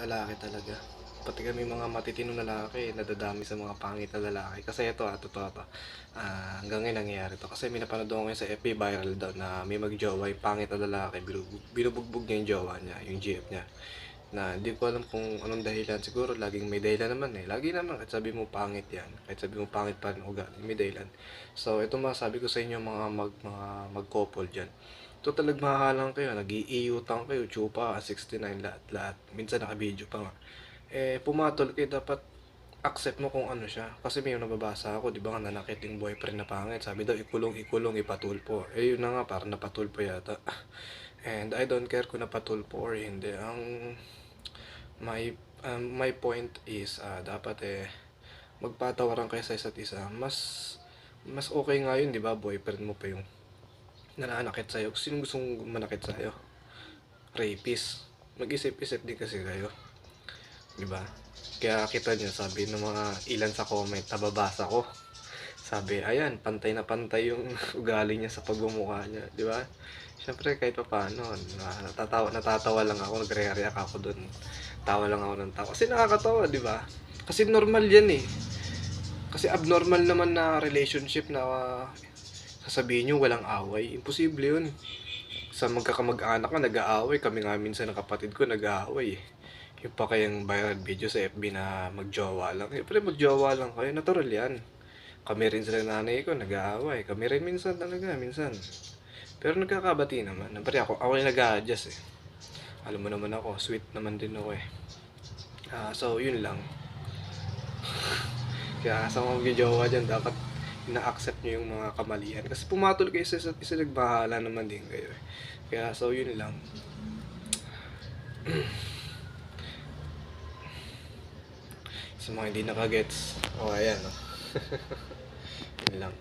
lalaki talaga. Pati kami mga matitinong lalaki, nadadami sa mga pangit na lalaki. Kasi ito totoo to. Hanggang ngayon nangyayari to. Kasi may napanood ako ngayon sa FB viral daw na may magjowa yung pangit na lalaki. Binubugbog niya yung jowa niya, yung GF niya. Na hindi ko alam kung anong dahilan. Siguro laging may dahilan naman eh. Lagi naman, kahit sabi mo pangit yan. Kahit sabi mo pangit pa rin ugali, may dahilan. So ito masabi ko sa inyo mga mag-couple dyan. Total nagmahalang kayo, nag-iiyutan kayo, chupa, 69 lahat-lahat. Minsan naka-video pa nga. Pumatol kayo, dapat accept mo kung ano siya. Kasi may nababasa ako, di ba nga nanakit yung boyfriend na pangit. Sabi daw, ikulong, ipatulpo. Yun na nga, parang napatulpo yata. And I don't care kung napatulpo or hindi. My point is, dapat magpatawaran kayo sa isa't isa. Mas okay nga yun, di ba? Boyfriend mo pa yung nananakit sa'yo. Sino gustong manakit sa'yo? Rapist. Mag-isip-isip din kasi kayo. Diba? Kaya kita niyo, sabi ng mga ilan sa comment, nababasa ko. Sabi, ayan, pantay na pantay yung ugali niya sa pagmumukha niya. Diba? Siyempre, kahit pa paano, natatawa lang ako, nagre-react ako dun. Tawa lang ako ng tawa. Kasi nakakatawa, diba? Kasi normal yan eh. Kasi abnormal naman na relationship na sasabihin nyo walang away. Imposible yun. Sa magkakamag-anak ka, nag-aaway. Kami nga minsan ng kapatid ko, nag-aaway eh. Yung pa kayang viral video sa FB na magjowa lang. Siyempre magjowa lang kayo, natural yan. Kami rin sila nanay ko, nag-aaway. Kami rin minsan talaga, minsan. Pero nagkakabati naman. Siyempre ako yung nag-a-adjust eh. Alam mo naman ako, sweet naman din ako eh. So yun lang. Kaya sa mga magjowa dyan, dapat ina-accept nyo yung mga kamalian. Kasi pumatol kayo sa isa't isa, nagbahala naman din kayo eh. Kaya so yun lang. Sa mga hindi nakagets, ayan. Yun lang.